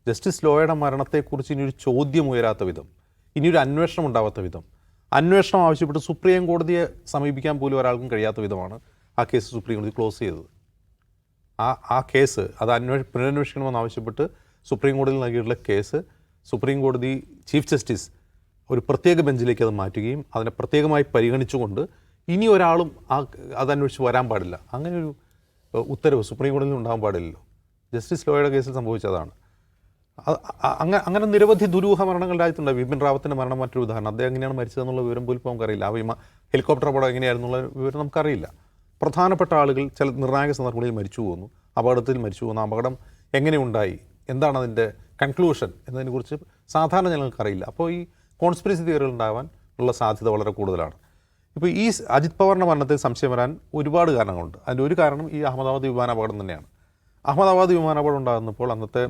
Justice ലോയയുടെ മരണത്തെക്കുറിച്ച് ഇനിയൊരു ചോദ്യം ഉയരാത്ത വിധം, ഇനിയൊരു അന്വേഷണം ഉണ്ടാവാത്ത വിധം, അന്വേഷണം ആവശ്യപ്പെട്ട് സുപ്രീം കോടതിയെ സമീപിക്കാൻ പോലും ഒരാൾക്കും കഴിയാത്ത വിധമാണ് ആ കേസ് സുപ്രീം കോടതി ക്ലോസ് ചെയ്തത്. ആ കേസ് അത് പുനരന്വേഷിക്കണമെന്ന് ആവശ്യപ്പെട്ട് സുപ്രീം കോടതിയിൽ നൽകിയിട്ടുള്ള കേസ് സുപ്രീം കോടതി ചീഫ് ജസ്റ്റിസ് ഒരു പ്രത്യേക ബെഞ്ചിലേക്ക് അത് മാറ്റുകയും അതിനെ പ്രത്യേകമായി പരിഗണിച്ചുകൊണ്ട് ഇനി ഒരാളും അതന്വേഷിച്ച് വരാൻ പാടില്ല, അങ്ങനെ ഒരു ഉത്തരവ് സുപ്രീം കോടതിയിൽ ഉണ്ടാകാൻ പാടില്ലല്ലോ. ജസ്റ്റിസ് ലോയയുടെ കേസിൽ സംഭവിച്ചതാണ്. അങ്ങനെ നിരവധി ദുരൂഹ മരണങ്ങൾ രാജ്യത്തുണ്ട്. വിപിൻ റാവത്തിൻ്റെ മരണം മറ്റൊരു ഉദാഹരണം. അദ്ദേഹം എങ്ങനെയാണ് മരിച്ചതെന്നുള്ള വിവരം പോലും ഇപ്പോൾ നമുക്കറിയില്ല. ഹെലികോപ്റ്റർ അപകടം എങ്ങനെയായിരുന്നുള്ള വിവരം നമുക്കറിയില്ല. പ്രധാനപ്പെട്ട ആളുകൾ ചില നിർണായക സന്ദർഭങ്ങളിൽ മരിച്ചു പോകുന്നു, അപകടത്തിൽ മരിച്ചു പോകുന്നു. അപകടം എങ്ങനെ ഉണ്ടായി, എന്താണ് അതിൻ്റെ കൺക്ലൂഷൻ എന്നതിനെക്കുറിച്ച് സാധാരണ ജനങ്ങൾക്കറിയില്ല. അപ്പോൾ ഈ കോൺസ്പിറസി തിയറികൾ ഉണ്ടാകാൻ ഉള്ള സാധ്യത വളരെ കൂടുതലാണ്. ഇപ്പോൾ ഈ അജിത് പവാറിൻ്റെ മരണത്തിൽ സംശയം വരാൻ ഒരുപാട് കാരണങ്ങളുണ്ട്. അതിൻ്റെ ഒരു കാരണം ഈ അഹമ്മദാബാദ് വിമാനാപകടം തന്നെയാണ്. അഹമ്മദാബാദ് വിമാനാപകടം ഉണ്ടാകുന്നപ്പോൾ അന്നത്തെ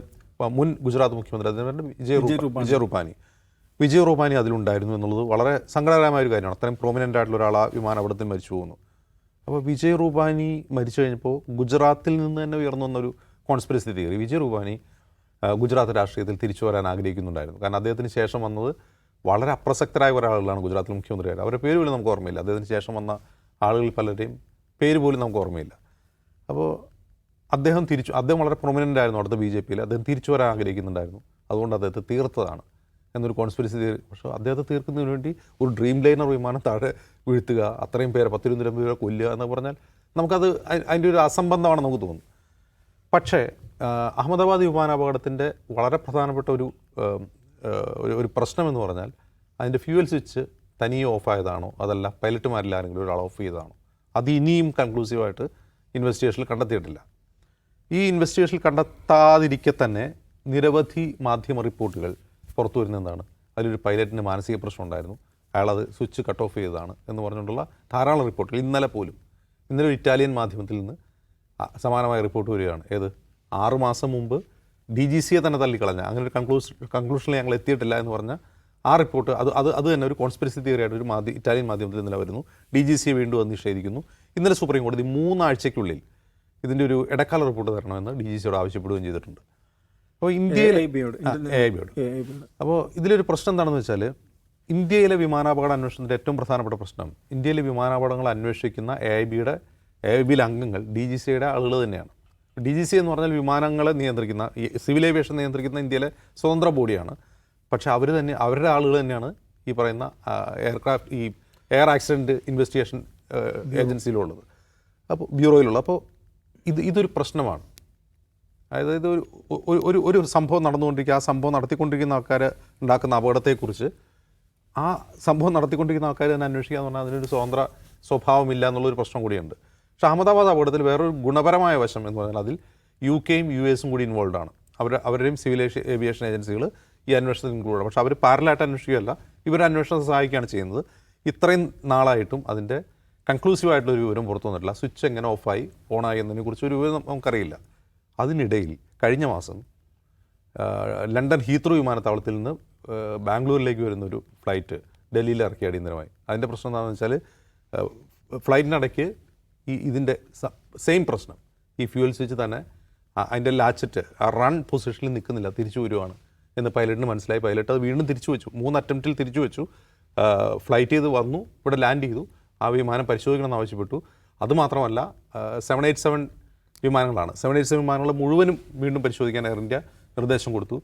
മുൻ ഗുജറാത്ത് മുഖ്യമന്ത്രി വിജയ് റൂപാനി അതിലുണ്ടായിരുന്നു എന്നുള്ളത് വളരെ സങ്കടകരമായ ഒരു കാര്യമാണ്. അത്രയും പ്രോമിനൻ്റ് ആയിട്ടുള്ള ഒരാൾ ആ വിമാനാപകടത്തിൽ മരിച്ചു പോകുന്നു. അപ്പോൾ വിജയ് റൂപാനി മരിച്ചു കഴിഞ്ഞപ്പോൾ ഗുജറാത്തിൽ നിന്ന് തന്നെ ഉയർന്നു വന്നൊരു കോൺസ്പിറസി തിയറി, വിജയ് റൂപാനി ഗുജറാത്ത് രാഷ്ട്രീയത്തിൽ തിരിച്ചു വരാൻ ആഗ്രഹിക്കുന്നുണ്ടായിരുന്നു. കാരണം അദ്ദേഹത്തിന് ശേഷം വന്നത് വളരെ അപ്രസക്തരായ ഒരാളുകളാണ് ഗുജറാത്തിൽ മുഖ്യമന്ത്രിയായിട്ട്. അവരുടെ പേര് പോലും നമുക്ക് ഓർമ്മയില്ല. അദ്ദേഹത്തിന് ശേഷം വന്ന ആളുകളിൽ പലരുടെയും പേര് പോലും നമുക്ക് ഓർമ്മയില്ല. അപ്പോൾ അദ്ദേഹം വളരെ പ്രൊമിനൻ്റ് ആയിരുന്നു അടുത്ത BJP-യിൽ. അദ്ദേഹം തിരിച്ചു വരാൻ ആഗ്രഹിക്കുന്നുണ്ടായിരുന്നു. അതുകൊണ്ട് അദ്ദേഹത്തെ തീർത്തതാണ് എന്നൊരു കോൺസ്പിറസി തിയറി. പക്ഷേ അദ്ദേഹത്തെ തീർക്കുന്നതിന് വേണ്ടി ഒരു ഡ്രീം ലൈനർ വിമാനം താഴെ വീഴ്ത്തുക, അത്രയും പേരെ 10-20 പേരെ കൊല്ലുക എന്ന് പറഞ്ഞാൽ നമുക്കത് അതിൻ്റെ ഒരു അസംബന്ധമാണ് നമുക്ക് തോന്നുന്നു. പക്ഷേ അഹമ്മദാബാദ് വിമാനാപകടത്തിൻ്റെ വളരെ പ്രധാനപ്പെട്ട ഒരു പ്രശ്നമെന്ന് പറഞ്ഞാൽ അതിൻ്റെ ഫ്യൂവൽ സ്വിച്ച് തനിയെ ഓഫായതാണോ അതല്ല പൈലറ്റുമാരിൽ ആരെങ്കിലും ഒരാൾ ഓഫ് ചെയ്തതാണോ, അത് ഇനിയും കൺക്ലൂസീവായിട്ട് ഇൻവെസ്റ്റിഗേഷനിൽ കണ്ടെത്തിയിട്ടില്ല. ഈ ഇൻവെസ്റ്റിഗേഷനിൽ കണ്ടെത്താതിരിക്കെ തന്നെ നിരവധി മാധ്യമ റിപ്പോർട്ടുകൾ പുറത്തു വരുന്നതാണ്. അതിലൊരു പൈലറ്റിന് മാനസിക പ്രശ്നം ഉണ്ടായിരുന്നു, അയാളത് സ്വിച്ച് കട്ട് ഓഫ് ചെയ്തതാണ് എന്ന് പറഞ്ഞുകൊണ്ടുള്ള ധാരാളം റിപ്പോർട്ടുകൾ. ഇന്നലെ ഒരു ഇറ്റാലിയൻ മാധ്യമത്തിൽ നിന്ന് സമാനമായ റിപ്പോർട്ട് വരികയാണ്. 6 മാസം മുമ്പ് DGCയെ തന്നെ തള്ളിക്കളഞ്ഞ, അങ്ങനെ ഒരു കൺക്ലൂഷനിൽ ഞങ്ങൾ എത്തിയിട്ടില്ല എന്ന് പറഞ്ഞ ആ റിപ്പോർട്ട് അത് തന്നെ ഒരു കോൺസ്പിറസി തിയറിയായിട്ട് ഒരു ഇറ്റാലിയൻ മാധ്യമത്തിൽ ഇന്നലെ വരുന്നു. DGCയെ വീണ്ടും അത് നിഷേധിക്കുന്നു. ഇന്നലെ സുപ്രീം കോടതി 3 ആഴ്ചയ്ക്കുള്ളിൽ ഇതിൻ്റെ ഒരു ഇടക്കാല റിപ്പോർട്ട് തരണമെന്ന് DGCയോട് ആവശ്യപ്പെടുകയും ചെയ്തിട്ടുണ്ട്. അപ്പോൾ അപ്പോൾ ഇതിലൊരു പ്രശ്നം എന്താണെന്ന് വെച്ചാൽ, ഇന്ത്യയിലെ വിമാനാപകട അന്വേഷണത്തിൻ്റെ ഏറ്റവും പ്രധാനപ്പെട്ട പ്രശ്നം, ഇന്ത്യയിലെ വിമാനാപകടങ്ങൾ അന്വേഷിക്കുന്ന AIBയിലെ അംഗങ്ങൾ DGCയുടെ ആളുകൾ തന്നെയാണ്. DGC എന്ന് പറഞ്ഞാൽ വിമാനങ്ങളെ നിയന്ത്രിക്കുന്ന, സിവിൽ ഏവിയേഷൻ നിയന്ത്രിക്കുന്ന ഇന്ത്യയിലെ സ്വതന്ത്ര ബോഡിയാണ്. പക്ഷേ അവരുടെ ആളുകൾ തന്നെയാണ് ഈ പറയുന്ന എയർ ആക്സിഡൻറ്റ് ഇൻവെസ്റ്റിഗേഷൻ ഏജൻസിയിലുള്ളത്, ബ്യൂറോയിലുള്ളത്. അപ്പോൾ ഇതൊരു പ്രശ്നമാണ്. അതായത് ഒരു സംഭവം നടന്നുകൊണ്ടിരിക്കുക, ആ സംഭവം നടത്തിക്കൊണ്ടിരിക്കുന്ന ആൾക്കാർ ഉണ്ടാക്കുന്ന അപകടത്തെക്കുറിച്ച് ആ സംഭവം നടത്തിക്കൊണ്ടിരിക്കുന്ന ആൾക്കാർ തന്നെ അന്വേഷിക്കുക എന്ന് പറഞ്ഞാൽ അതിനൊരു സ്വതന്ത്ര സ്വഭാവമില്ല എന്നുള്ളൊരു പ്രശ്നം കൂടിയുണ്ട്. പക്ഷേ അഹമ്മദാബാദ് അപകടത്തിൽ വേറൊരു ഗുണപരമായ വശം എന്ന് പറഞ്ഞാൽ അതിൽ UK-യും US-ഉം കൂടി ഇൻവോൾവ് ആണ്. അവരുടെയും സിവിൽ ഏവിയേഷൻ ഏജൻസികൾ ഈ അന്വേഷണത്തിൽ ഇൻക്ലൂഡ് ആണ്. പക്ഷേ അവർ പാരലായിട്ട് അന്വേഷിക്കുകയല്ല, ഇവർ അന്വേഷണത്തെ സഹായിക്കുകയാണ് ചെയ്യുന്നത്. ഇത്രയും നാളായിട്ടും അതിൻ്റെ കൺക്ലൂസീവായിട്ടുള്ളൊരു വിവരം പുറത്തു വന്നിട്ടില്ല. സ്വിച്ച് എങ്ങനെ ഓഫായി ഓണായി എന്നതിനെക്കുറിച്ച് ഒരു വിവരം നമുക്കറിയില്ല. അതിനിടയിൽ കഴിഞ്ഞ മാസം ലണ്ടൻ ഹീത്രൂ വിമാനത്താവളത്തിൽ നിന്ന് ബാംഗ്ലൂരിലേക്ക് വരുന്നൊരു ഫ്ലൈറ്റ് ഡൽഹിയിൽ ഇറക്കി അടിയന്തരമായി. അതിൻ്റെ പ്രശ്നം എന്താണെന്ന് വെച്ചാൽ, ഫ്ലൈറ്റിനിടയ്ക്ക് ഇതിൻ്റെ സെയിം പ്രശ്നം, ഈ ഫ്യൂവൽ സ്വിച്ച് തന്നെ അതിൻ്റെ ലാച്ചറ്റ് റൺ പൊസിഷനിൽ നിൽക്കുന്നില്ല, തിരിച്ചു വരുവാണ് എന്ന് പൈലറ്റിന് മനസ്സിലായി. പൈലറ്റ് അത് വീണ്ടും തിരിച്ചു വെച്ചു, 3 അറ്റംപ്റ്റിൽ തിരിച്ചു വെച്ചു. ഫ്ലൈറ്റ് ചെയ്ത് വന്നു, ഇവിടെ ലാൻഡ് ചെയ്തു, ആ വിമാനം പരിശോധിക്കണമെന്ന് ആവശ്യപ്പെട്ടു. അതുമാത്രമല്ല 787 വിമാനങ്ങളാണ്, 787 വിമാനങ്ങൾ മുഴുവനും വീണ്ടും പരിശോധിക്കാൻ എയർ ഇന്ത്യ നിർദ്ദേശം കൊടുത്തു.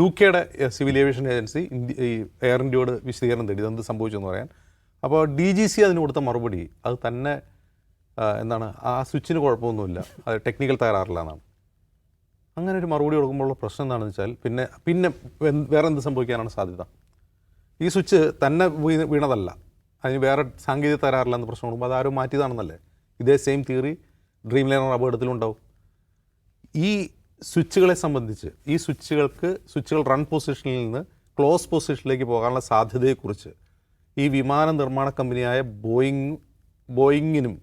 UK-യുടെ സിവിൽ ഏവിയേഷൻ ഏജൻസി എയർ ഇന്ത്യയോട് വിശദീകരണം തേടി എന്ത് സംഭവിച്ചെന്ന് പറയാൻ. അപ്പോൾ DGC അതിന് കൊടുത്ത മറുപടി അത് തന്നെ ആ സ്വിച്ചിന് കുഴപ്പമൊന്നുമില്ല, അത് ടെക്നിക്കൽ തകരാറില്ല എന്നാണ്. അങ്ങനെ ഒരു മറുപടി കൊടുക്കുമ്പോഴുള്ള പ്രശ്നം എന്താണെന്ന് വെച്ചാൽ പിന്നെ വേറെ എന്ത് സംഭവിക്കാനാണ് സാധ്യത? ഈ സ്വിച്ച് തന്നെ വീണതല്ല, അതിന് വേറെ സാങ്കേതിക തകരാറില്ല എന്ന് പ്രശ്നം കൊടുക്കുമ്പോൾ അതാരും മാറ്റിയതാണെന്നല്ലേ? ഇതേ സെയിം തിയറി ഡ്രീം ലൈനർ അപകടത്തിലുണ്ടാവും. ഈ സ്വിച്ചുകളെ സംബന്ധിച്ച് ഈ സ്വിച്ചുകൾ റൺ പൊസിഷനിൽ നിന്ന് ക്ലോസ് പൊസിഷനിലേക്ക് പോകാനുള്ള സാധ്യതയെക്കുറിച്ച് ഈ വിമാന നിർമ്മാണ കമ്പനിയായ ബോയിങ്ങിനും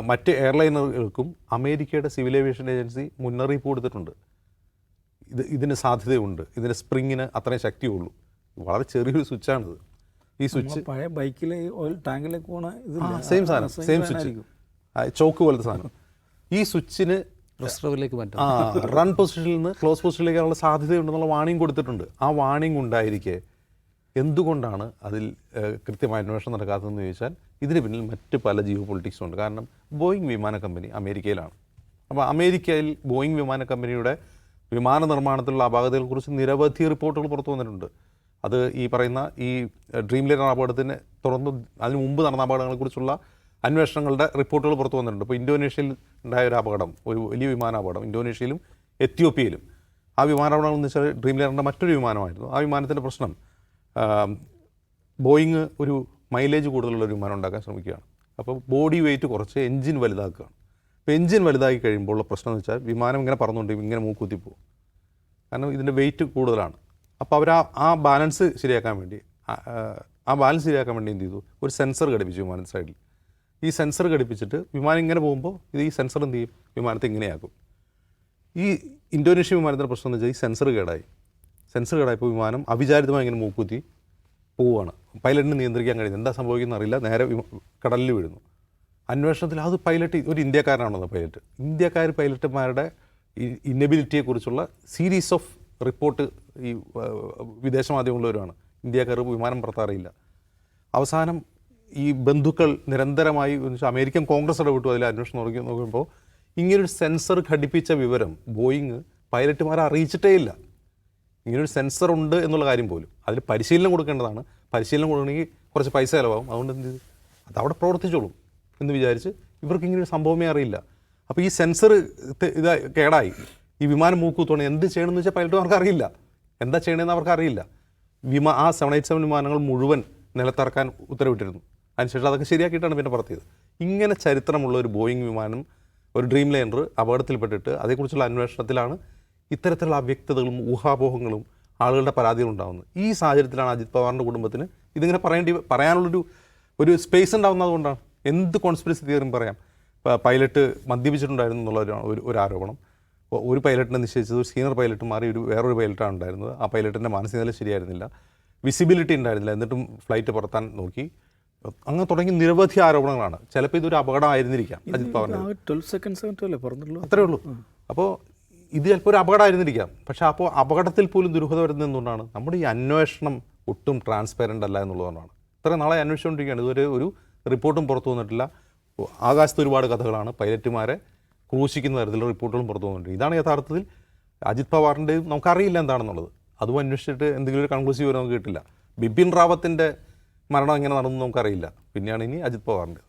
മറ്റ് എയർലൈനുകൾക്കും അമേരിക്കയുടെ സിവിൽ ഏവിയേഷൻ ഏജൻസി മുന്നറിയിപ്പ് കൊടുത്തിട്ടുണ്ട്. ഇതിന് സാധ്യതയുണ്ട്, ഇതിന് സ്പ്രിങ്ങിന് അത്രയും ശക്തിയുള്ളൂ. വളരെ ചെറിയൊരു സ്വിച്ചാണിത്. ഈ സ്വിച്ച് പഴയ ബൈക്കിൽ ഓയിൽ ടാങ്കിലേക്ക് പോണ സെയിം സ്വിച്ച്, ചോക്ക് പോലത്തെ സാധനം. ഈ സ്വിച്ചിന് റിസർവിലേക്ക് മാറ്റും. റൺ പൊസിഷനിൽ നിന്ന് ക്ലോസ് പൊസിഷനിലേക്കുള്ള സാധ്യതയുണ്ടെന്നുള്ള വാണിംഗ് കൊടുത്തിട്ടുണ്ട്. ആ വാണിംഗ് ഉണ്ടായിരിക്കെ എന്തുകൊണ്ടാണ് അതിൽ കൃത്യമായ അന്വേഷണം നടക്കാത്തതെന്ന് ചോദിച്ചാൽ ഇതിന് പിന്നിൽ മറ്റ് പല ജിയോ പൊളിറ്റിക്സും ഉണ്ട്. കാരണം ബോയിങ് വിമാന കമ്പനി അമേരിക്കയിലാണ്. അപ്പോൾ അമേരിക്കയിൽ ബോയിങ് വിമാന കമ്പനിയുടെ വിമാന നിർമ്മാണത്തിലുള്ള അപാകതകളെക്കുറിച്ച് നിരവധി റിപ്പോർട്ടുകൾ പുറത്തു വന്നിട്ടുണ്ട്. അത് ഈ പറയുന്ന ഈ ഡ്രീം ലൈനർ അപകടത്തിന് തുടർന്ന് അതിന് മുമ്പ് നടന്ന അപകടങ്ങളെക്കുറിച്ചുള്ള അന്വേഷണങ്ങളുടെ റിപ്പോർട്ടുകൾ പുറത്തു വന്നിട്ടുണ്ട്. ഇപ്പോൾ ഇന്തോനേഷ്യയിൽ ഉണ്ടായ ഒരു അപകടം, ഒരു വലിയ വിമാനാപകടം ഇന്തോനേഷ്യയിലും എത്യോപ്യയിലും. ആ വിമാനാപകടങ്ങൾ എന്ന് വെച്ചാൽ ഡ്രീം ലൈനറിൻ്റെ മറ്റൊരു വിമാനമായിരുന്നു. ആ വിമാനത്തിൻ്റെ പ്രശ്നം ബോയിങ് ഒരു മൈലേജ് കൂടുതലുള്ളൊരു വിമാനം ഉണ്ടാക്കാൻ ശ്രമിക്കുകയാണ്. അപ്പോൾ ബോഡി വെയിറ്റ് കുറച്ച് എൻജിൻ വലുതാക്കുകയാണ്. അപ്പോൾ എൻജിൻ വലുതാക്കി കഴിയുമ്പോൾ ഉള്ള പ്രശ്നം എന്ന് വെച്ചാൽ വിമാനം ഇങ്ങനെ പറന്നുകൊണ്ട് ഇങ്ങനെ മൂക്കുത്തി പോകും. കാരണം ഇതിൻ്റെ വെയിറ്റ് കൂടുതലാണ്. അപ്പോൾ അവർ ആ ബാലൻസ് ശരിയാക്കാൻ വേണ്ടി എന്ത് ചെയ്തു, ഒരു സെൻസർ ഘടിപ്പിച്ചു വിമാനത്തിൻ്റെ സൈഡിൽ. ഈ സെൻസർ ഘടിപ്പിച്ചിട്ട് വിമാനം ഇങ്ങനെ പോകുമ്പോൾ ഈ സെൻസർ എന്ത് ചെയ്യും, വിമാനത്തെ ഇങ്ങനെയാക്കും. ഈ ഇന്തോനേഷ്യ വിമാനത്തിൻ്റെ പ്രശ്നം എന്ന് വെച്ചാൽ ഈ സെൻസർ കേടായപ്പോൾ വിമാനം അവിചാരിതമായി ഇങ്ങനെ മൂക്കുത്തി പോവുകയാണ്. പൈലറ്റിന് നിയന്ത്രിക്കാൻ കഴിയുന്നത് എന്താ സംഭവിക്കുന്നത് അറിയില്ല, നേരെ കടലിൽ വീഴുന്നു. അന്വേഷണത്തിൽ അത് പൈലറ്റ് ഒരു ഇന്ത്യക്കാരനാണെന്ന് പൈലറ്റുമാരുടെ ഇന്നബിലിറ്റിയെക്കുറിച്ചുള്ള സീരീസ് ഓഫ് റിപ്പോർട്ട് ഈ വിദേശ മാധ്യമങ്ങളുള്ളവരാണ്. ഇന്ത്യക്കാർ വിമാനം പറത്താറിയില്ല. അവസാനം ഈ ബന്ധുക്കൾ നിരന്തരമായി അമേരിക്കൻ കോൺഗ്രസ് ഇടപെട്ടു അതിൽ അന്വേഷണം നോക്കുമ്പോൾ ഇങ്ങനൊരു സെൻസർ ഘടിപ്പിച്ച വിവരം ബോയിങ് പൈലറ്റുമാരെ അറിയിച്ചിട്ടേ ഇല്ല. ഇങ്ങനൊരു സെൻസർ ഉണ്ട് എന്നുള്ള കാര്യം പോലും. അതിൽ പരിശീലനം കൊടുക്കേണ്ടതാണ്. പരിശീലനം കൊടുക്കണമെങ്കിൽ കുറച്ച് പൈസ ചിലവാകും. അതുകൊണ്ട് എന്ത് ചെയ്തു, അതവിടെ പ്രവർത്തിച്ചോളും എന്ന് വിചാരിച്ച് ഇവർക്ക് ഇങ്ങനൊരു സംഭവമേ അറിയില്ല. അപ്പോൾ ഈ സെൻസർ കേടായി, ഈ വിമാനം മൂക്കുത്തോണം എന്ത് ചെയ്യണമെന്ന് വെച്ചാൽ പൈലറ്റുമാർക്ക് അറിയില്ല, എന്താ ചെയ്യണമെന്ന് അവർക്ക് അറിയില്ല. ആ 787 വിമാനങ്ങൾ മുഴുവൻ നിലത്തിറക്കാൻ ഉത്തരവിട്ടിരുന്നു. അതിനുശേഷം അതൊക്കെ ശരിയാക്കിയിട്ടാണ് പിന്നെ പറത്തിയത്. ഇങ്ങനെ ചരിത്രമുള്ള ഒരു ബോയിങ് വിമാനം, ഒരു ഡ്രീം ലൈനർ അപകടത്തിൽപ്പെട്ടിട്ട് അതേക്കുറിച്ചുള്ള അന്വേഷണത്തിലാണ് ഇത്തരത്തിലുള്ള അവ്യക്തതകളും ഊഹാപോഹങ്ങളും ആളുകളുടെ പരാതികളും ഉണ്ടാകുന്നത്. ഈ സാഹചര്യത്തിലാണ് അജിത് പവാറിൻ്റെ കുടുംബത്തിന് ഇതിങ്ങനെ പറയാനുള്ളൊരു സ്പേസ് ഉണ്ടാകുന്നതുകൊണ്ടാണ്. എന്ത് കോൺസ്പിറസി തിയറിയും പറയാം. പൈലറ്റ് മദ്യപിച്ചിട്ടുണ്ടായിരുന്നു എന്നുള്ള ഒരു ആരോപണം. ഒരു പൈലറ്റിനെ നിശ്ചയിച്ചത് ഒരു സീനിയർ പൈലറ്റ് മാറി വേറൊരു പൈലറ്റാണ് ഉണ്ടായിരുന്നത്. ആ പൈലറ്റിൻ്റെ മാനസികനില ശരിയായിരുന്നില്ല, വിസിബിലിറ്റി ഉണ്ടായിരുന്നില്ല, എന്നിട്ടും ഫ്ലൈറ്റ് പറത്താൻ നോക്കി. അങ്ങനെ തുടങ്ങി നിരവധി ആരോപണങ്ങളാണ്. ചിലപ്പോൾ ഇതൊരു അപകടമായിരുന്നിരിക്കാം അജിത് പവാറിൻ്റെ. 12 സെക്കൻഡ്സ് പറഞ്ഞുള്ളൂ, അത്രേ ഉള്ളൂ. അപ്പോൾ ഇത് ചിലപ്പോൾ ഒരു അപകടമായിരുന്നിരിക്കാം. പക്ഷേ അപ്പോൾ അപകടത്തിൽ പോലും ദുരൂഹത വരുന്നത് എന്തുകൊണ്ടാണ്? നമ്മുടെ ഈ അന്വേഷണം ഒട്ടും ട്രാൻസ്പെറൻ്റ് അല്ല എന്നുള്ളതുകൊണ്ടാണ്. ഇത്ര നാളെ അന്വേഷിച്ചുകൊണ്ടിരിക്കുകയാണ്, ഇതുവരെ ഒരു റിപ്പോർട്ടും പുറത്തു വന്നിട്ടില്ല. ആകാശത്ത് ഒരുപാട് കഥകളാണ്, പൈലറ്റുമാരെ ക്രൂശിക്കുന്ന തരത്തിലുള്ള റിപ്പോർട്ടുകളും പുറത്തു വന്നിട്ടുണ്ട്. ഇതാണ് യഥാർത്ഥത്തിൽ അജിത് പവാറിൻ്റെ നമുക്കറിയില്ല എന്താണെന്നുള്ളത്. അതും അന്വേഷിച്ചിട്ട് എന്തെങ്കിലും ഒരു കൺക്ലൂസീവ് നമുക്ക് കിട്ടില്ല. ബിപിൻ റാവത്തിൻ്റെ മരണം എങ്ങനെ നടന്നു നമുക്കറിയില്ല. പിന്നെയാണ് ഇനി അജിത് പവാറിൻ്റെ.